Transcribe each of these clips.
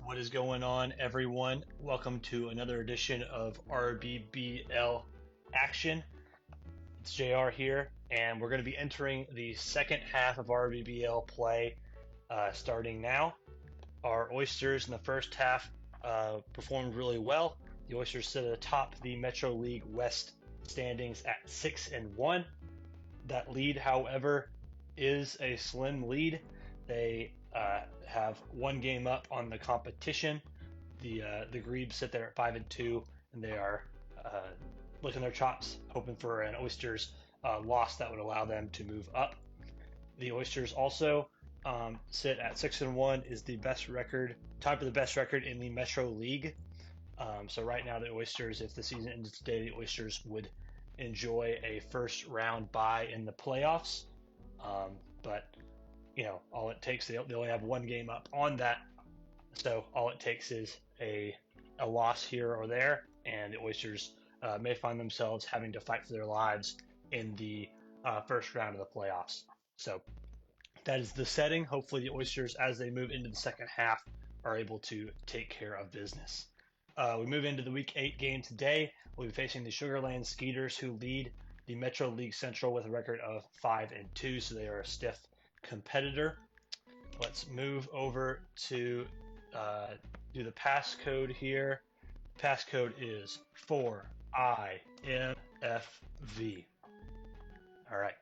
What is going on, everyone? Welcome to another edition of RBBL Action. It's JR here, and we're going to be entering the second half of RBBL play starting now. Our Oysters in the first half performed really well. The Oysters sit atop the Metro League West standings at 6-1. That lead, however, is a slim lead. They have one game up on the competition. The Grebes sit there at 5-2, and they are licking their chops, hoping for an Oysters loss that would allow them to move up. The Oysters also sit at 6-1, is the best record, tied for the best record in the Metro League. So right now, the Oysters, if the season ended today, the Oysters would enjoy a first round bye in the playoffs. But you know, all it takes, they only have one game up on that, so all it takes is a loss here or there, and the Oysters may find themselves having to fight for their lives in the first round of the playoffs. So that is the setting. Hopefully the Oysters, as they move into the second half, are able to take care of business. We move into the Week 8 game today. We'll be facing the Sugarland Skeeters, who lead the Metro League Central with a record of 5-2, so they are a stiff competitor. Let's move over to do the passcode here. Passcode is 4IMFV. All right.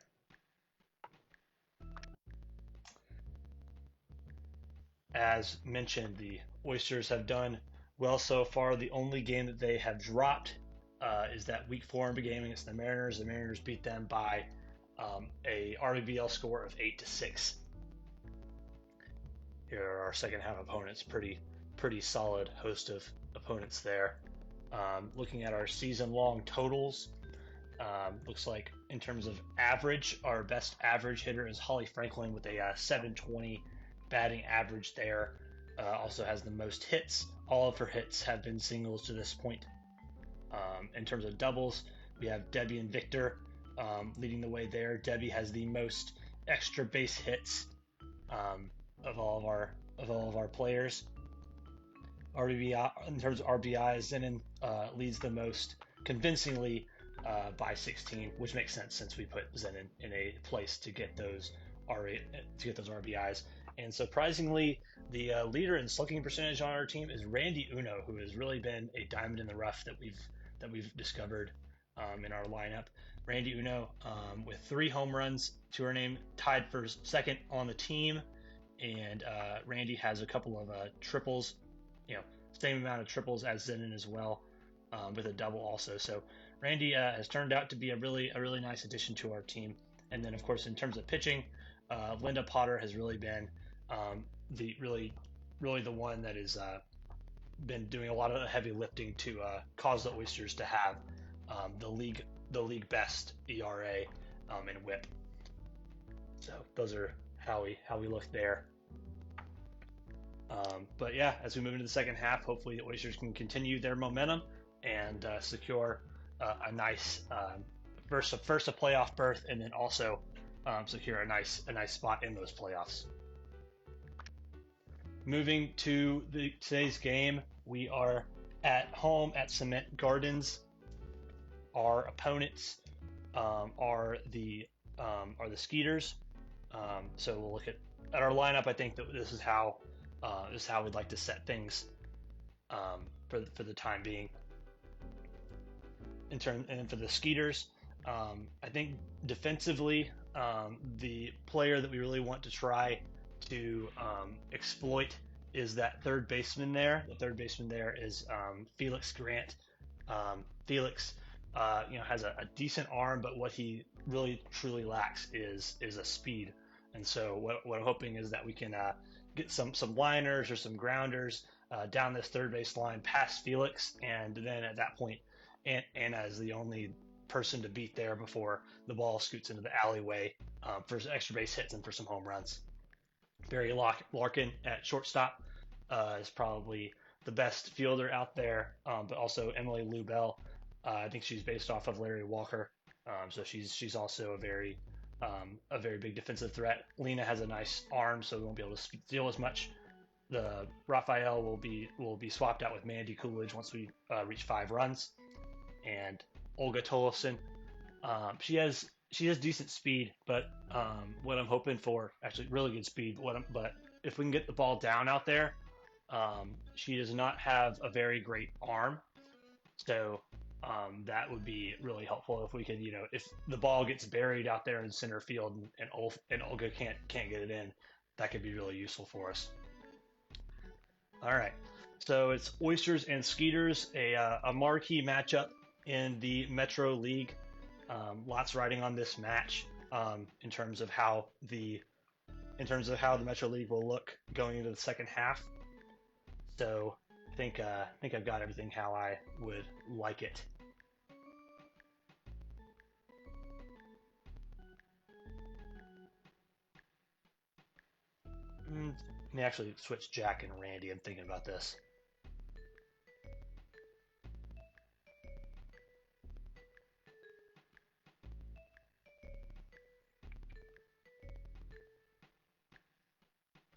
As mentioned, the Oysters have done well so far. The only game that they have dropped is that Week 4 game against the Mariners. The Mariners beat them by a RBBL score of 8-6. Here are our second half opponents. Pretty solid host of opponents there. Looking at our season-long totals, looks like in terms of average, our best average hitter is Holly Franklin with a 720 batting average there. Also has the most hits. All of her hits have been singles to this point. In terms of doubles, we have Debbie and Victor leading the way there. Debbie has the most extra base hits of all of our players. RBBI, in terms of RBI, Zenon leads the most convincingly by 16, which makes sense since we put Zenon in a place to get those RBIs. And surprisingly, the leader in slugging percentage on our team is Randy Uno, who has really been a diamond in the rough that we've discovered in our lineup. Randy Uno with 3 home runs to her name, tied for second on the team, and Randy has a couple of triples, same amount of triples as Zenon as well, with a double also. So Randy has turned out to be a really nice addition to our team. And then of course in terms of pitching, Linda Potter has really been the one that has been doing a lot of heavy lifting to cause the Oysters to have the league best ERA and WHIP. So those are how we look there. But yeah, as we move into the second half, hopefully the Oysters can continue their momentum and secure a nice first a playoff berth, and then also secure a nice spot in those playoffs. Moving to today's game, we are at home at Cement Gardens. Our opponents are the Skeeters. So we'll look at our lineup. I think that this is how we'd like to set things for the time being. And for the Skeeters, I think defensively, the player that we really want to try to exploit is that third baseman there. The third baseman there is Felix Grant. Felix has a decent arm, but what he really truly lacks is a speed. And so what I'm hoping is that we can get some liners or some grounders down this third base line past Felix, and then at that point, Anna is the only person to beat there before the ball scoots into the alleyway for extra base hits and for some home runs. Barry Larkin at shortstop is probably the best fielder out there, but also Emily Lubell. I think she's based off of Larry Walker, so she's also a very big defensive threat. Lena has a nice arm, so we won't be able to steal as much. the Raphael will be swapped out with Mandy Coolidge once we reach 5 runs, and Olga Tolofsen. She has decent speed, but what I'm hoping for, actually really good speed. But if we can get the ball down out there, she does not have a very great arm, so that would be really helpful if we could, if the ball gets buried out there in center field and Olga can't get it in, that could be really useful for us. All right, so it's Oysters and Skeeters, a marquee matchup in the Metro League. Lots riding on this match in terms of how the Metro League will look going into the second half. So I think I've got everything how I would like it. Let me actually switch Jack and Randy. I'm thinking about this.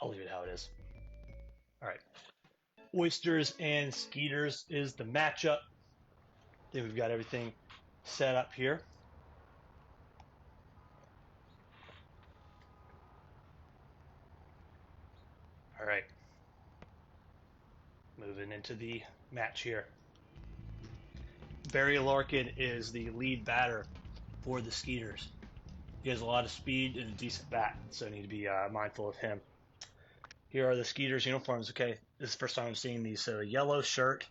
I'll leave it how it is. All right. Oysters and Skeeters is the matchup. I think we've got everything set up here. All right. Moving into the match here. Barry Larkin is the lead batter for the Skeeters. He has a lot of speed and a decent bat, so I need to be mindful of him. Here are the Skeeters uniforms. Okay, this is the first time I'm seeing these. So a yellow shirt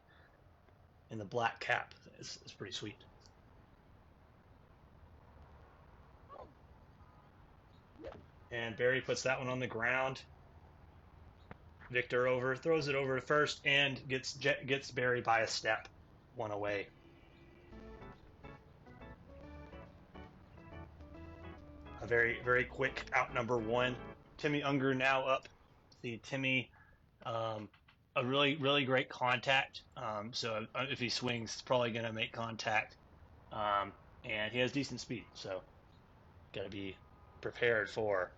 and the black cap. It's pretty sweet. And Barry puts that one on the ground. Victor throws it over to first and gets Barry by a step, one away. A very, very quick out number one. Timmy Unger now up. See Timmy, a really, really great contact. So if he swings, it's probably going to make contact. And he has decent speed, so got to be prepared for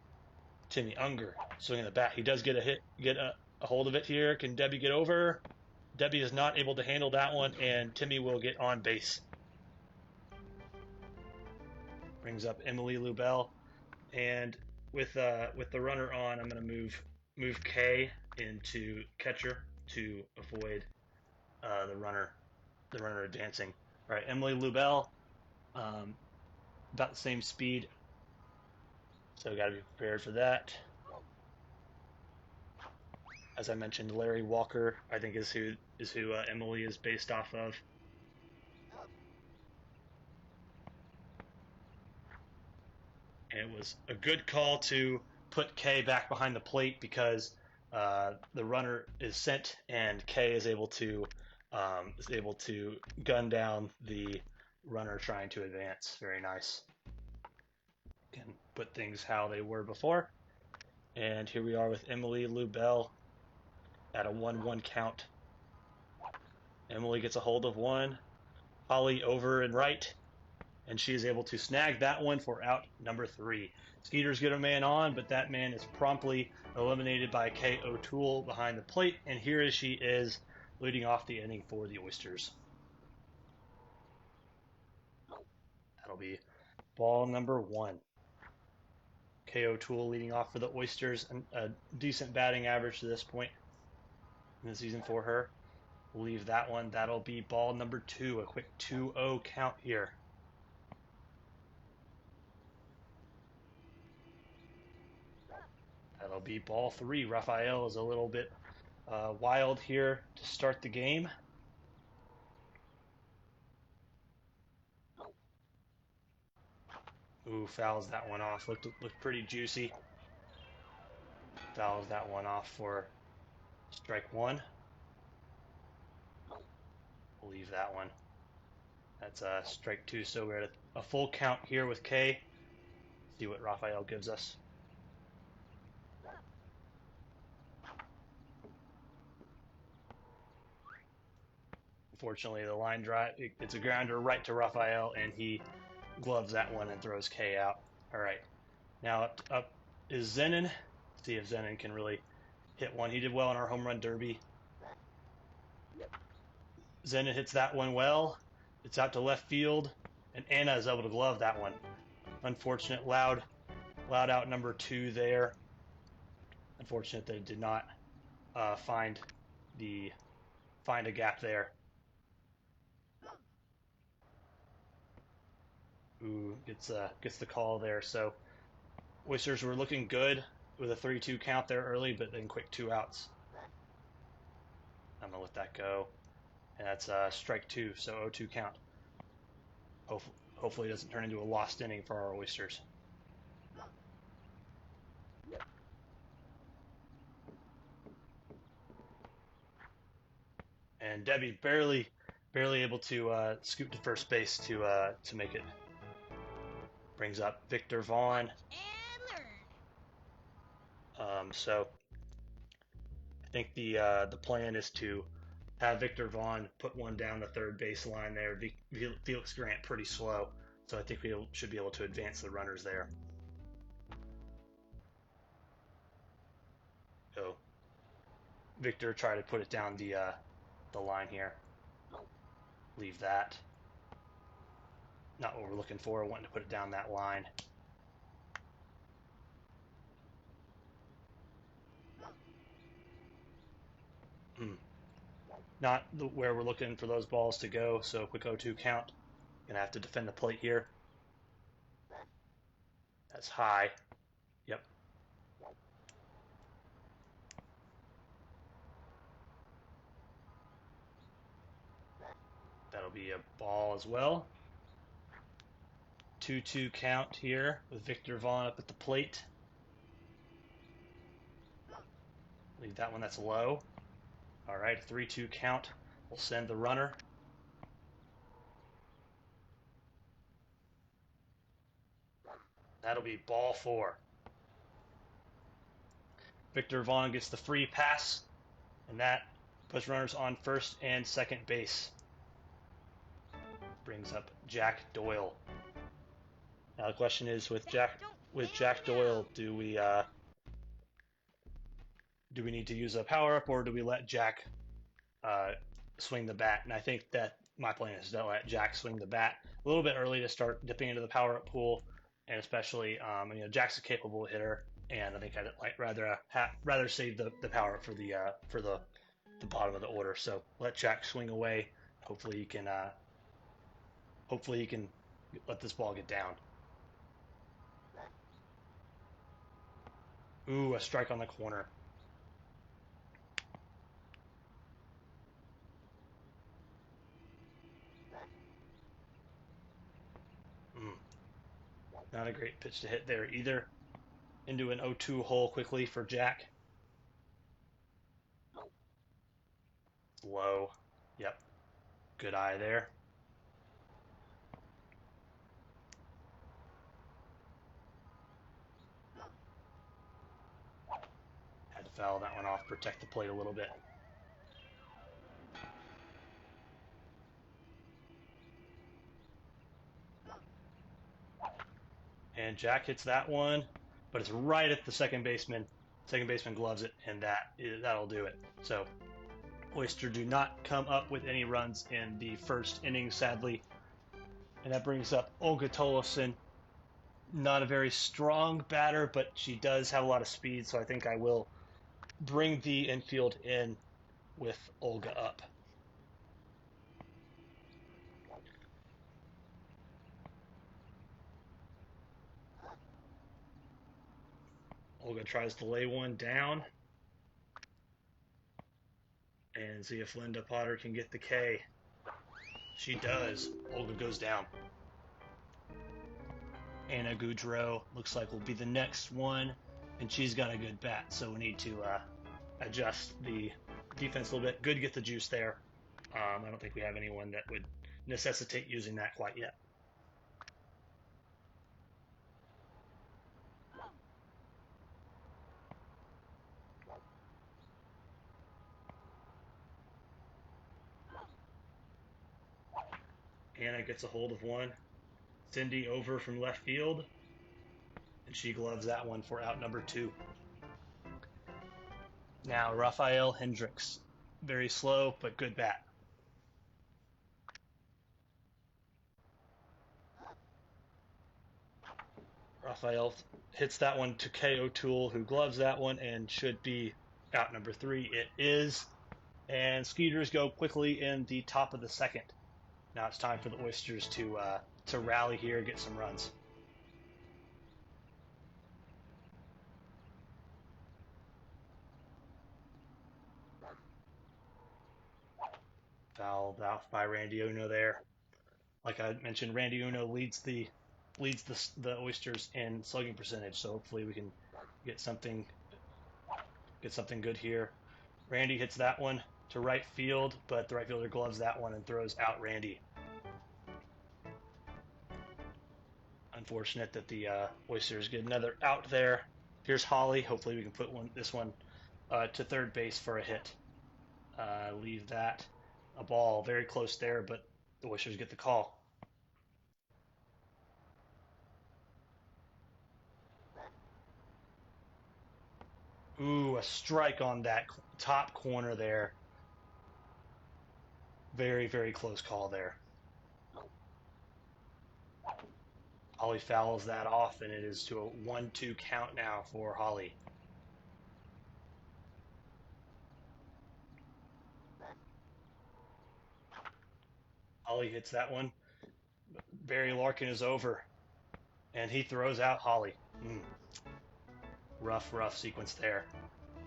Timmy Unger swinging the bat. He does get a hold of it here. Can Debbie get over? Debbie is not able to handle that one, and Timmy will get on base. Brings up Emily Lubell, and with the runner on, I'm going to move Kay into catcher to avoid the runner advancing. All right, Emily Lubell, about the same speed, so got to be prepared for that. As I mentioned, Larry Walker, I think, is who Emily is based off of. And it was a good call to put Kay back behind the plate because the runner is sent and Kay is able to gun down the runner trying to advance. Very nice. Can put things how they were before. And here we are with Emily Lubell at a 1-1 count. Emily gets a hold of one. Holly over and right, and she is able to snag that one for out number 3. Skeeters get a man on, but that man is promptly eliminated by Kay O'Toole behind the plate, and here she is leading off the inning for the Oysters. That'll be ball number 1. Kay O'Toole leading off for the Oysters, a decent batting average to this point in the season for her. We'll leave that one. That'll be ball number 2, a quick 2-0 count here. That'll be ball 3. Raphael is a little bit wild here to start the game. Ooh, fouls that one off. Looked pretty juicy. Fouls that one off for strike 1. We'll leave that one. That's strike 2, so we're at a full count here with Kay. See what Raphael gives us. Unfortunately, the line drive, it's a grounder right to Raphael, and he gloves that one and throws Kay out. All right, now up is Zenon. See if Zenon can really hit one. He did well in our home run derby. Zenna hits that one well. It's out to left field, and Anna is able to glove that one. Unfortunate, loud out number 2 there. Unfortunate that it did not find a gap there. Ooh, gets the call there. So Oysters were looking good with a 3-2 count there early, but then quick 2 outs. I'm gonna let that go, and that's strike 2, so 0-2 count. Hopefully it doesn't turn into a lost inning for our Oysters. And Debbie barely able to scoot to first base to make it. Brings up Victor Vaughn. So I think the plan is to have Victor Vaughn put one down the third baseline there. Felix Grant pretty slow, so I think we should be able to advance the runners there. So Victor tried to put it down the line here. Leave that. Not what we're looking for. Wanting to put it down that line. Not where we're looking for those balls to go, so quick 0-2 count. Gonna have to defend the plate here. That's high. Yep. That'll be a ball as well. 2-2 count here with Victor Vaughn up at the plate. Leave that one, that's low. All right, 3-2 count. We'll send the runner. That'll be ball 4. Victor Vaughn gets the free pass, and that puts runners on first and second base. Brings up Jack Doyle. Now the question is, with Jack Doyle, do we need to use a power up, or do we let Jack swing the bat? And I think that my plan is to let Jack swing the bat a little bit early to start dipping into the power up pool, and especially Jack's a capable hitter, and I think I'd rather save the power up for the bottom of the order. So let Jack swing away. Hopefully he can let this ball get down. Ooh, a strike on the corner. Not a great pitch to hit there either. Into an 0-2 hole quickly for Jack. Low. Yep. Good eye there. Had to foul that one off, protect the plate a little bit. And Jack hits that one, but it's right at the second baseman. Second baseman gloves it, and that'll do it. So Oyster do not come up with any runs in the first inning, sadly. And that brings up Olga Tolofsen. Not a very strong batter, but she does have a lot of speed, so I think I will bring the infield in with Olga up. Olga tries to lay one down and see if Linda Potter can get the K. She does. Olga goes down. Anna Goudreau looks like will be the next one, and she's got a good bat, so we need to adjust the defense a little bit. Good to get the juice there. I don't think we have anyone that would necessitate using that quite yet. Anna gets a hold of one. Cindy over from left field, and she gloves that one for out number 2. Now Raphael Hendricks. Very slow, but good bat. Raphael hits that one to KO Tool, who gloves that one and should be out number 3. It is. And Skeeters go quickly in the top of the second. Now it's time for the Oysters to rally here, get some runs. Fouled out by Randy Uno there. Like I mentioned, Randy Uno leads the Oysters in slugging percentage, so hopefully we can get something good here. Randy hits that one to right field, but the right fielder gloves that one and throws out Randy. Unfortunate that the Oysters get another out there. Here's Holly. Hopefully we can put this one to third base for a hit. Leave that. A ball very close there, but the Oysters get the call. Ooh, a strike on that top corner there. Very, very close call there. Holly fouls that off, and it is to a 1-2 count now for Holly. Holly hits that one. Barry Larkin is over, and he throws out Holly. Rough sequence there.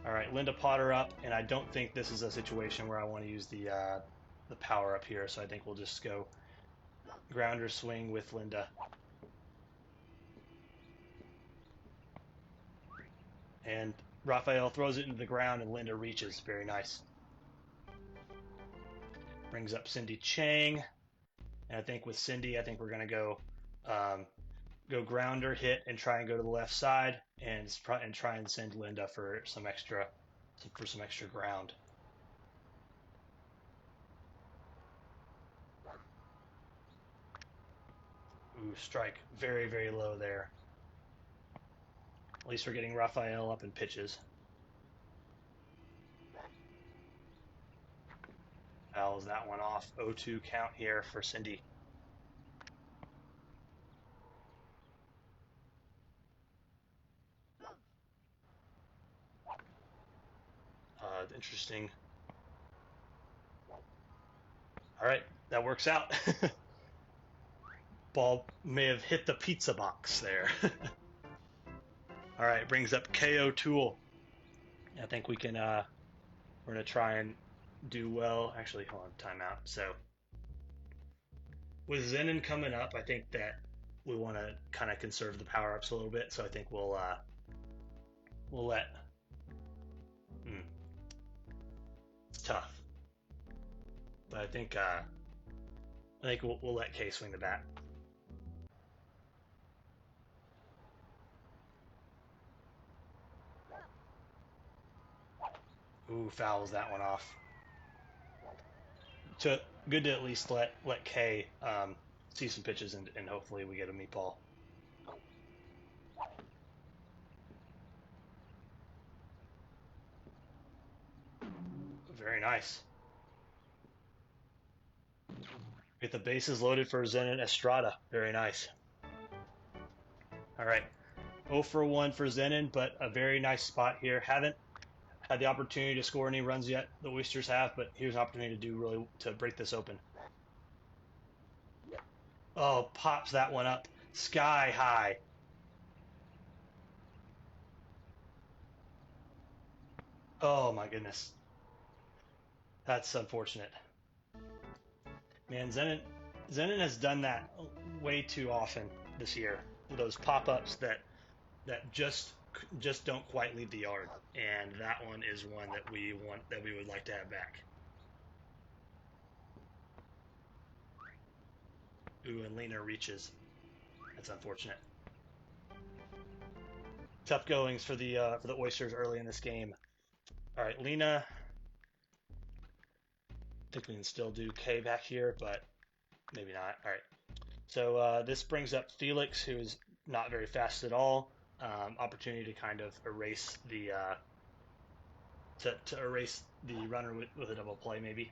All right, Linda Potter up, and I don't think this is a situation where I want to use the power up here, so I think we'll just go grounder swing with Linda. And Raphael throws it into the ground, and Linda reaches. Very nice. Brings up Cindy Chang, and I think with Cindy, I think we're going to go grounder hit and try and go to the left side and try and send Linda for some extra ground. Ooh, strike. Very, very low there. At least we're getting Raphael up in pitches. Fouls that one off. 0-2 count here for Cindy. Interesting. All right, that works out. Ball may have hit the pizza box there. All right, brings up KO Tool. I think we can, we're going to try and do well. Actually, hold on, timeout. So, with Zenon coming up, I think that we want to kind of conserve the power-ups a little bit. So I think we'll let... It's tough. But I think we'll let Kay swing the bat. Ooh, fouls that one off. Good to at least let Kay see some pitches and hopefully we get a meatball. Very nice. Get the bases loaded for Zenon Estrada. Very nice. All right. 0 for 1 for Zenon, but a very nice spot here. Haven't had the opportunity to score any runs yet, the Oysters have, but here's an opportunity to break this open. Oh, pops that one up sky high. Oh my goodness. That's unfortunate. Man, Zenon has done that way too often this year. Those pop-ups that just don't quite leave the yard, and that one is one that we would like to have back. Ooh, and Lena reaches. That's unfortunate. Tough goings for the Oysters early in this game. All right, Lena. I think we can still do K back here, but maybe not. All right. So this brings up Felix, who is not very fast at all. Opportunity to kind of erase the to erase the runner with a double play, maybe.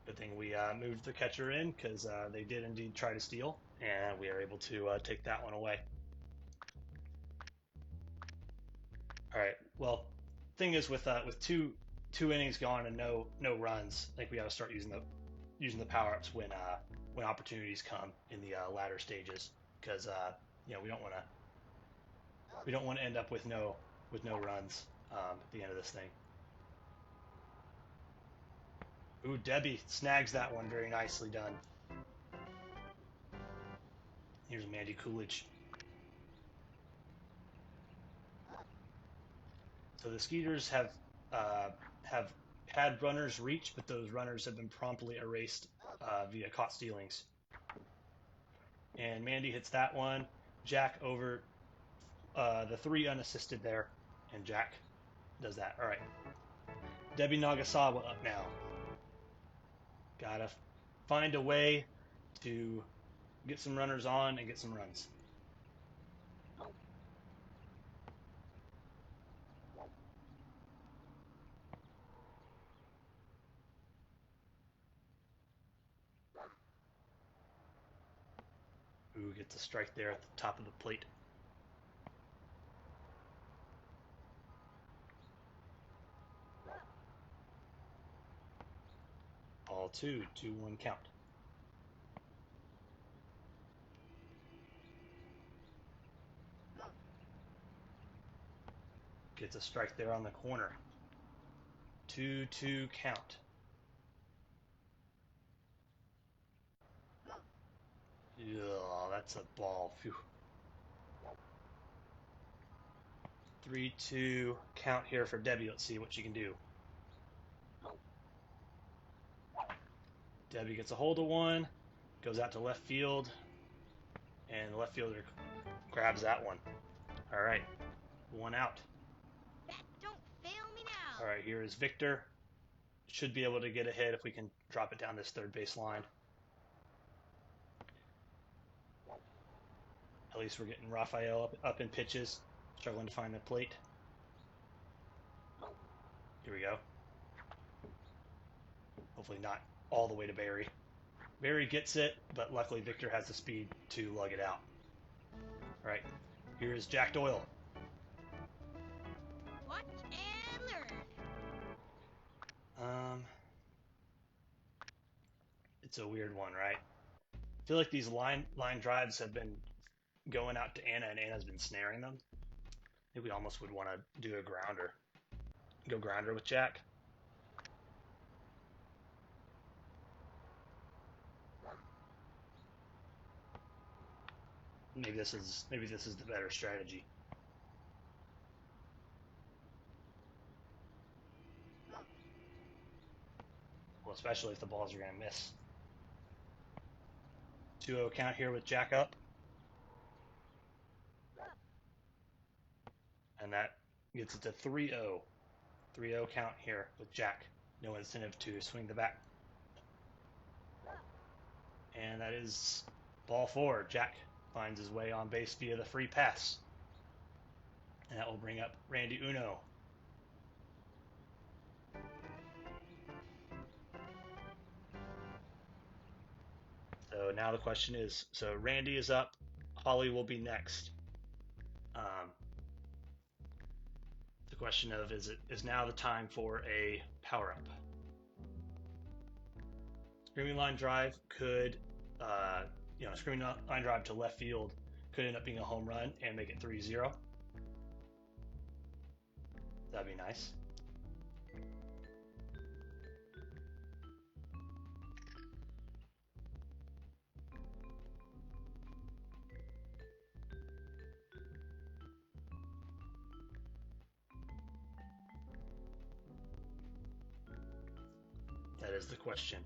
Good thing we moved the catcher in, because they did indeed try to steal, and we are able to take that one away. All right. Well, thing is with two innings gone and no runs, I think we got to start using the power ups when opportunities come in the latter stages, because we don't want to end up with no runs at the end of this thing. Ooh, Debbie snags that one. Very nicely done. Here's Mandy Coolidge. So the Skeeters have had runners reach, but those runners have been promptly erased via caught stealings. And Mandy hits that one. Jack over the 3 unassisted there, and Jack does that. All right. Debbie Nagasawa up now. Gotta find a way to get some runners on and get some runs. Ooh, gets a strike there at the top of the plate. Ball 2, 2-1 count. Gets a strike there on the corner. 2-2 count. Oh, that's a ball. Phew. 3-2 count here for Debbie. Let's see what she can do. Debbie gets a hold of one, goes out to left field, and the left fielder grabs that one. All right, 1 out. Don't fail me now. All right, here is Victor. Should be able to get ahead if we can drop it down this third base line. At least we're getting Raphael up in pitches, struggling to find the plate. Here we go. Hopefully not all the way to Barry. Barry gets it, but luckily Victor has the speed to lug it out. All right, here's Jack Doyle. Watch and learn. It's a weird one, right? I feel like these line drives have been going out to Anna, and Anna's been snaring them. I think we almost would want to do a grounder. Go grounder with Jack. Maybe this is the better strategy. Well, especially if the balls are going to miss. 2-0 count here with Jack up. And that gets it to 3-0. 3-0 count here with Jack. No incentive to swing the bat. And that is ball 4. Jack finds his way on base via the free pass. And that will bring up Randy Uno. So now the question is, so Randy is up, Holly will be next. The question of is now the time for a power up? Screaming line drive could, screaming line drive to left field could end up being a home run and make it 3-0. That'd be nice. That is the question.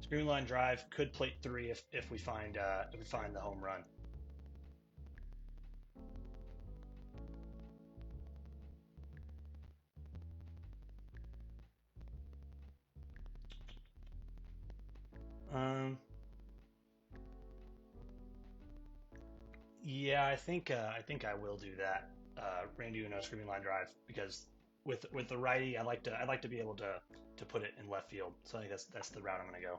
Screen line drive could plate 3 if we find the home run. I think I will do that. Randy Uno screaming line drive because with the righty, I'd like to be able to put it in left field. So I think that's the route I'm going to go.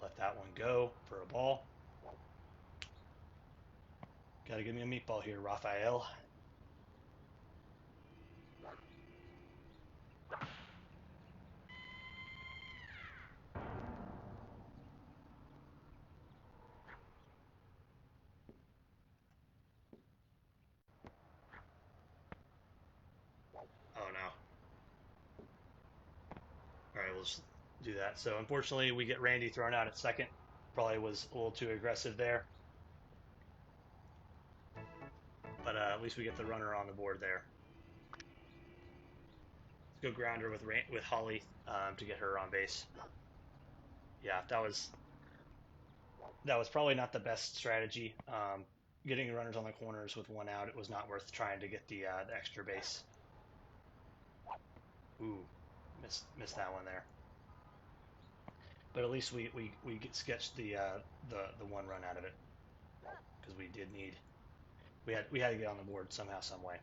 Let that one go for a ball. Got to give me a meatball here, Raphael. Oh no. All right, we'll just do that. So unfortunately, we get Randy thrown out at second. Probably was a little too aggressive there. But at least we get the runner on the board there. Let's go grounder with Holly to get her on base. Yeah, that was probably not the best strategy. Getting runners on the corners with one out, it was not worth trying to get the extra base. Ooh, missed that one there. But at least we sketched the one run out of it because we had to get on the board somehow, some way.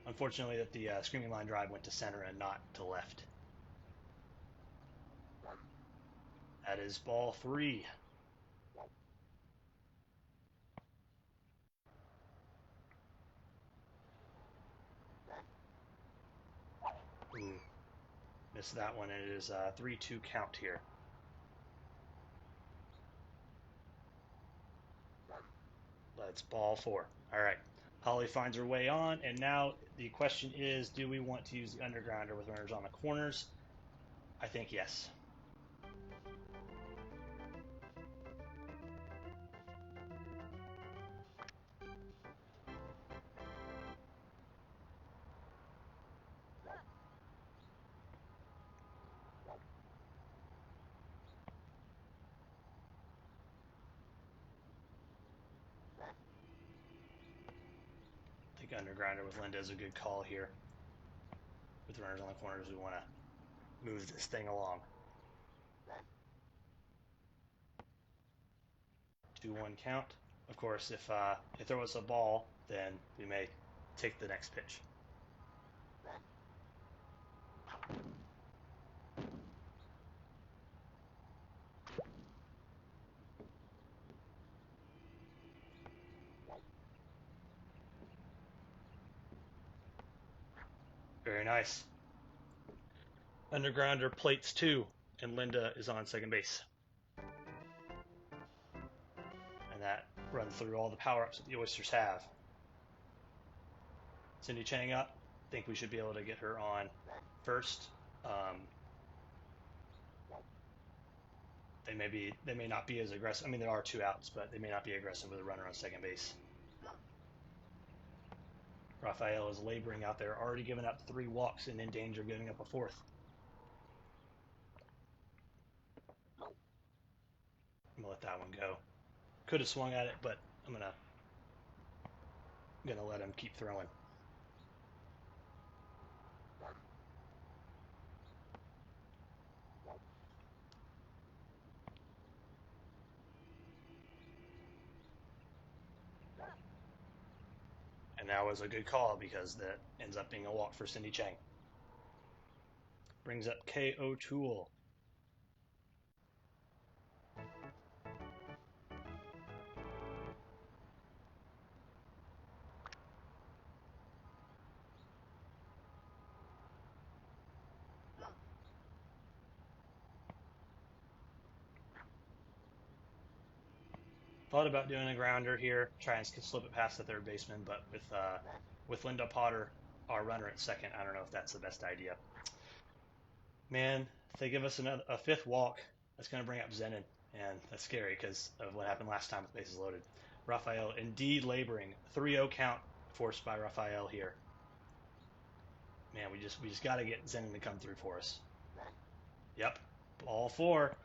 Unfortunately, that the screaming line drive went to center and not to left. That is ball 3. Ooh, missed that one. It is a 3-2 count here. That's ball 4. All right. Holly finds her way on, and now the question is, do we want to use the undergrounder with runners on the corners? I think yes. I think undergrounder with Linda is a good call here. With runners on the corners, we want to move this thing along. 2-1 count. Of course, if there was a ball, then we may take the next pitch. Very nice. Undergrounder plates 2, and Linda is on second base. And that runs through all the power-ups that the Oysters have. Cindy Chang up. Think we should be able to get her on first. They may not be as aggressive. I mean, there are 2 outs, but they may not be aggressive with a runner on second base. Raphael is laboring out there, already given up 3 walks and in danger of giving up a 4th. I'm gonna let that one go. Could have swung at it, but I'm gonna let him keep throwing. And that was a good call because that ends up being a walk for Cindy Chang. Brings up K. O'Toole. Thought about doing a grounder here, try and slip it past the third baseman, but with Linda Potter, our runner at second, I don't know if that's the best idea. Man, if they give us a 5th walk, that's going to bring up Zenon, and that's scary because of what happened last time with bases loaded. Raphael indeed laboring. 3-0 count forced by Raphael here. Man, we just got to get Zenon to come through for us. Yep, ball 4,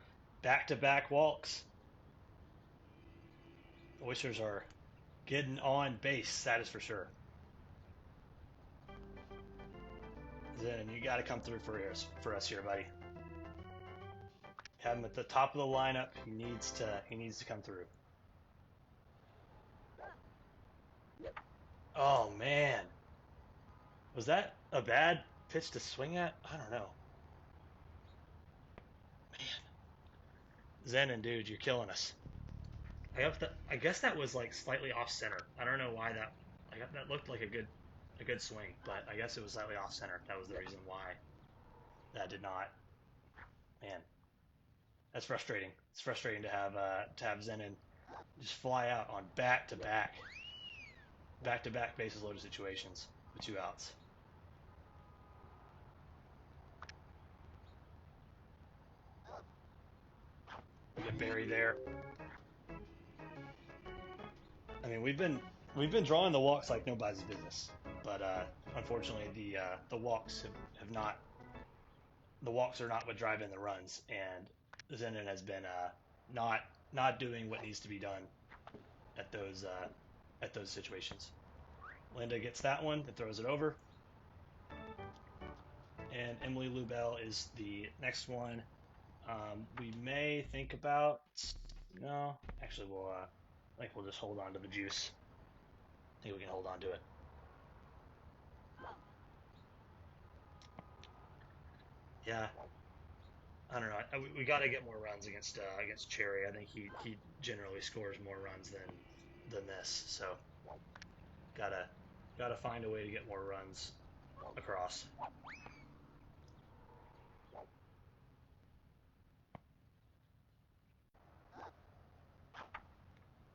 back-to-back walks. The Oysters are getting on base, that is for sure. Zen, you got to come through for us here, buddy. Have him at the top of the lineup. He needs to come through. Oh man, was that a bad pitch to swing at? I don't know. Man, Zen, dude, you're killing us. I guess that was like slightly off center. I don't know why that. That looked like a good swing, but I guess it was slightly off center. That was the reason why that did not. Man, that's frustrating. It's frustrating to have Zenon just fly out on back to back bases loaded situations with 2 outs. We get buried there. I mean, we've been drawing the walks like nobody's business, but unfortunately the walks have not. The walks are not what drive in the runs, and Zenon has been not doing what needs to be done at those situations. Linda gets that one and throws it over, and Emily Lubell is the next one. We may think about no, actually I think we'll just hold on to the juice. I think we can hold on to it. Yeah, I don't know. We got to get more runs against Cherry. I think he generally scores more runs than this. So gotta find a way to get more runs across.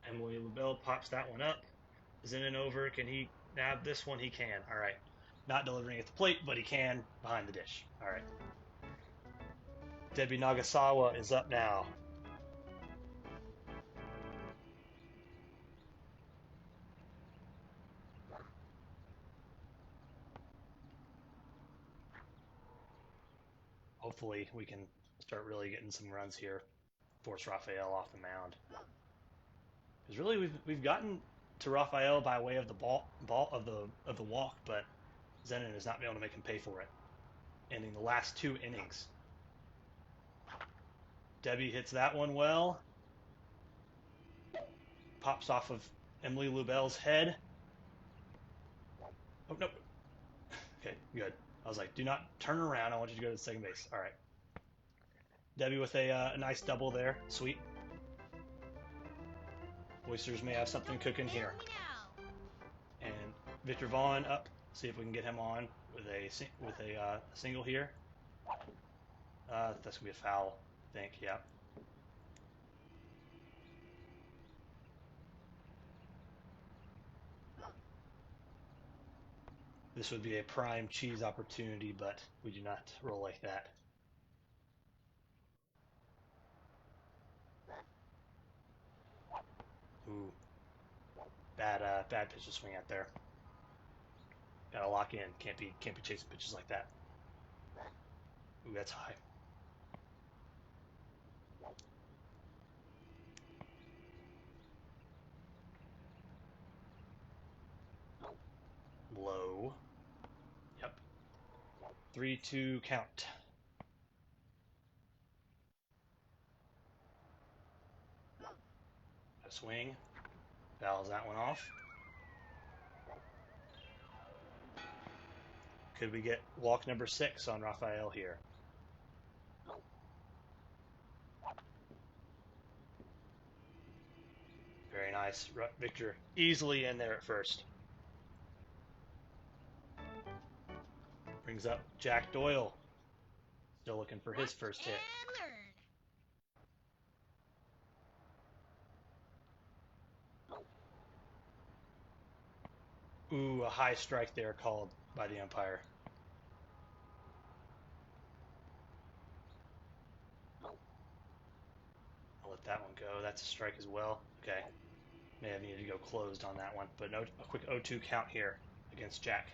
Emily LaBelle pops that one up. Is in and over. Can he nab this one? He can. All right. Not delivering at the plate, but he can behind the dish. All right. Debbie Nagasawa is up now. Hopefully we can start really getting some runs here. Force Raphael off the mound. Because really we've gotten to Raphael by way of the ball of the walk, but Zenon has not been able to make him pay for it. Ending the last 2 innings. Debbie hits that one well. Pops off of Emily Lubell's head. Oh, no. Okay, good. I was like, do not turn around. I want you to go to the second base. All right. Debbie with a nice double there. Sweet. Oysters may have something cooking here. And Victor Vaughn up. See if we can get him on with a single here. That's gonna be a foul, I think. Yeah. This would be a prime cheese opportunity, but we do not roll like that. Ooh, bad pitch to swing out there. Gotta lock in. Can't be chasing pitches like that. Ooh, that's high. Low. Yep. 3-2 count. A swing. Fouls that one off. Could we get walk number 6 on Raphael here? Very nice. Victor easily in there at first. Brings up Jack Doyle. Still looking for his first hit. Ooh, a high strike there called by the umpire. I'll let that one go. That's a strike as well. Okay. May have needed to go closed on that one, but no, a quick 0-2 count here against Jack.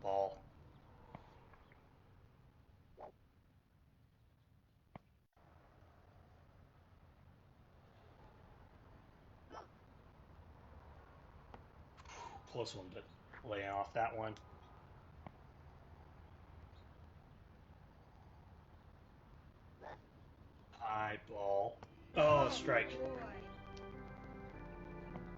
Ball. Close one, but laying off that one. ball. Oh, strike. Boy.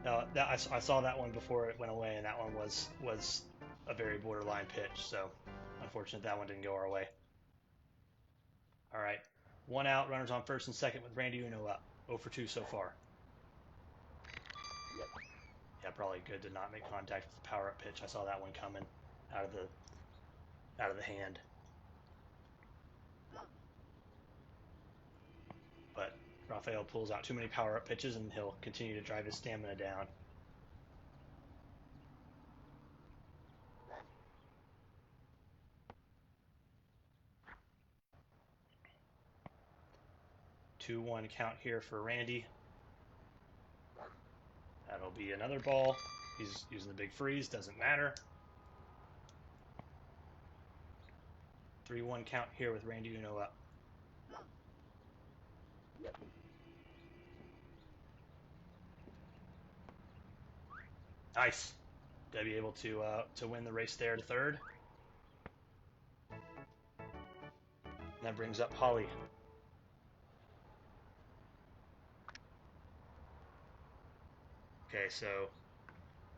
No, I saw that one before it went away, and that one was a very borderline pitch. So, unfortunate that one didn't go our way. All right, 1 out, runners on first and second with Randy Uno up. 0 for 2 so far. Yeah, probably good to not make contact with the power-up pitch. I saw that one coming out of the hand. But Rafael pulls out too many power-up pitches, and he'll continue to drive his stamina down. Two one count here for Randy. That'll be another ball. He's using the big freeze, doesn't matter. 3-1 count here with Randy Uno up. Nice. Gotta be able to win the race there to third. And that brings up Holly. Okay, so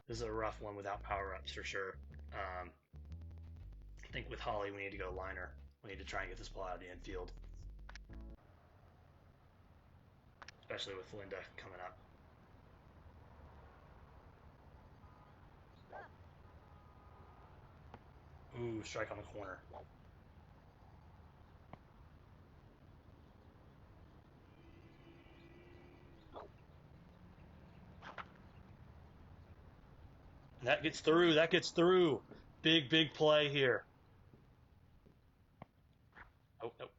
this is a rough one without power-ups for sure. I think with Holly we need to go liner. We need to try and get this ball out of the infield. Especially with Linda coming up. Ooh, strike on the corner. And that gets through. That gets through. Big, big play here. Oh, nope.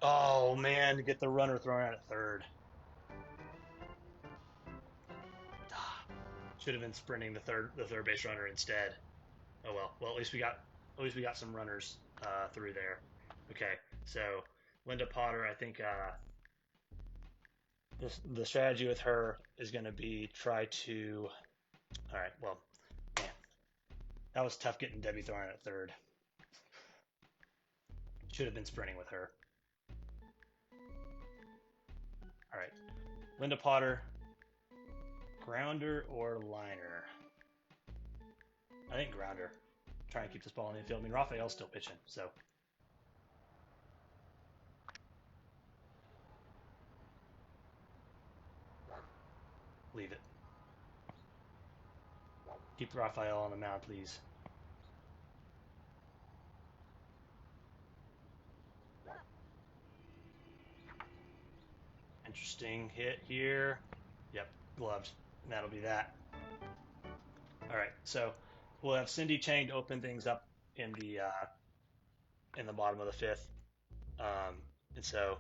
Oh, man, get the runner thrown out at third. Should have been sprinting the third base runner instead. Oh well. Well, at least we got some runners through there. Okay, so Linda Potter, I think the strategy with her is going to be try to. All right. Well, man, that was tough getting Debbie thrown out at third. Should have been sprinting with her. All right, Linda Potter. Grounder or liner? I think grounder. Try and keep this ball in the infield. I mean, Rafael's still pitching, so. Leave it. Keep Rafael on the mound, please. Interesting hit here. Yep, gloved. And that'll be that. All right, so we'll have Cindy Chang to open things up in the bottom of the fifth, and so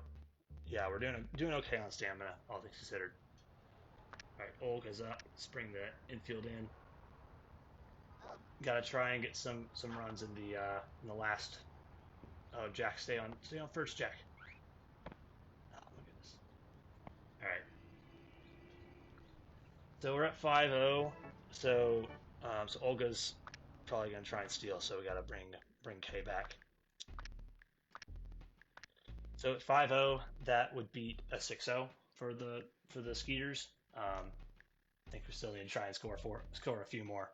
yeah, we're doing okay on stamina, all things considered. All right, Olga's up. Spring the infield in. Got to try and get some runs in the last. Oh, Jack, stay on first, Jack. Oh my goodness. All right. So we're at 5-0. So Olga's probably gonna try and steal. So we gotta bring Kay back. So at 5-0, that would beat a 6-0 for the Skeeters. I think we still need to try and score a few more.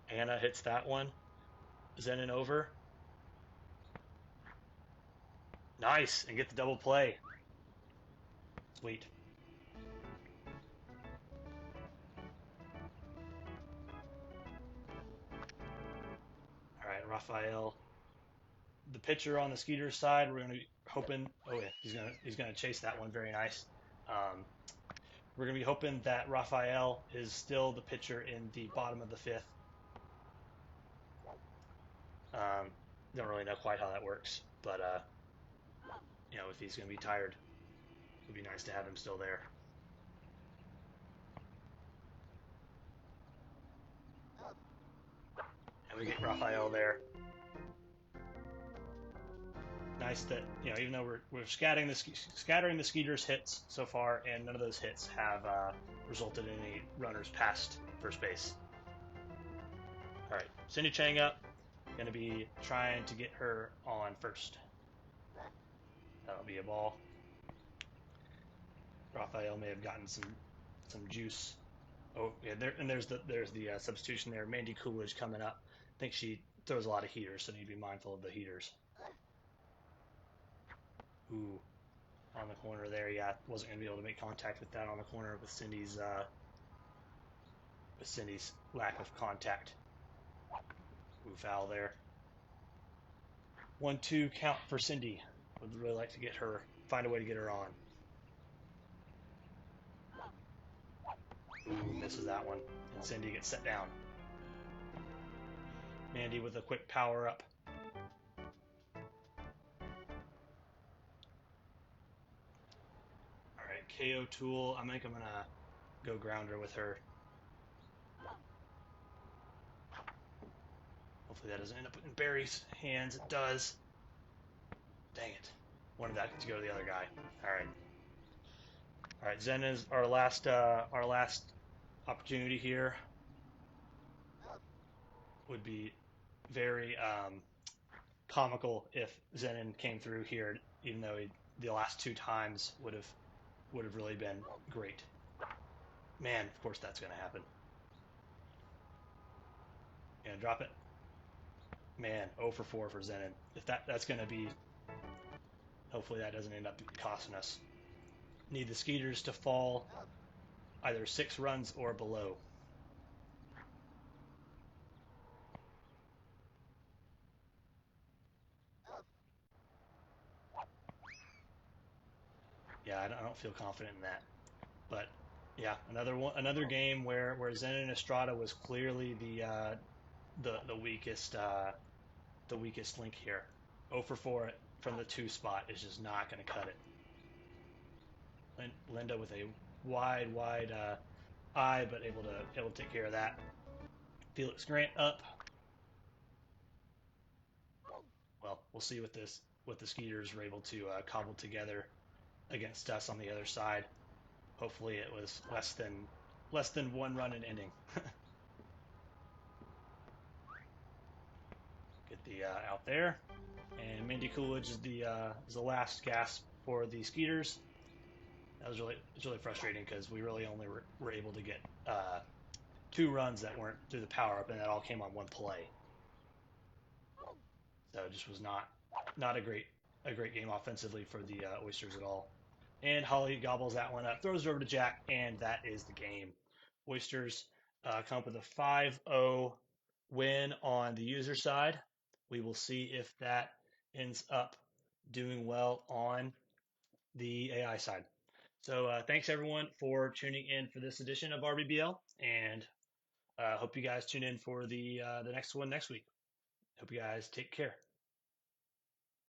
Anna hits that one. Zenon over. Nice, and get the double play. Sweet. All right, Rafael. The pitcher on the Skeeters side, we're going to be hoping. Oh yeah, he's gonna chase that one. Very nice. We're going to be hoping that Rafael is still the pitcher in the bottom of the fifth. Don't really know quite how that works, but if he's going to be tired, it'd be nice to have him still there. And we get Rafael there. Nice that even though we're scattering the Skeeters hits so far, and none of those hits have resulted in any runners past first base. All right, Cindy Chang up. Going to be trying to get her on first. That'll be a ball. Raphael may have gotten some juice. Oh yeah, there's the substitution there. Mandy Coolidge coming up. I think she throws a lot of heaters, so need to be mindful of the heaters. Ooh, on the corner there. Yeah, wasn't gonna be able to make contact with that on the corner with Cindy's lack of contact. Ooh, foul there. 1-2 count for Cindy. Would really like to get her, find a way to get her on. Ooh, misses that one, and Cindy gets set down. Mandy with a quick power up. All right, KO tool. I think I'm gonna go grounder with her. Hopefully that doesn't end up in Barry's hands. It does. Dang it. Wanted that to go to the other guy. All right. All right, Zen is our last opportunity here. Would be very comical if Zenon came through here, even though the last 2 times would have really been great. Man, of course that's going to happen. Gonna drop it. Man, 0 for 4 for Zenon. If that's going to be, hopefully that doesn't end up costing us. Need the Skeeters to fall either 6 runs or below. Yeah, I don't feel confident in that. But yeah, another game where Zenon Estrada was clearly the weakest link here. 0 for 4 from the 2 spot is just not going to cut it. Linda with a wide eye, but able to take care of that. Felix Grant up. Well, we'll see what the Skeeters were able to cobble together against us on the other side. Hopefully, it was less than 1 run an inning. Get the out there, and Mandy Coolidge is the last gasp for the Skeeters. That was really frustrating because we really only were able to get 2 runs that weren't through the power up, and that all came on 1 play. So it just was not a great game offensively for the Oysters at all. And Holly gobbles that one up, throws it over to Jack, and that is the game. Oysters come up with a 5-0 win on the user side. We will see if that ends up doing well on the AI side. So thanks everyone for tuning in for this edition of RBBL, and hope you guys tune in for the next one next week. Hope you guys take care.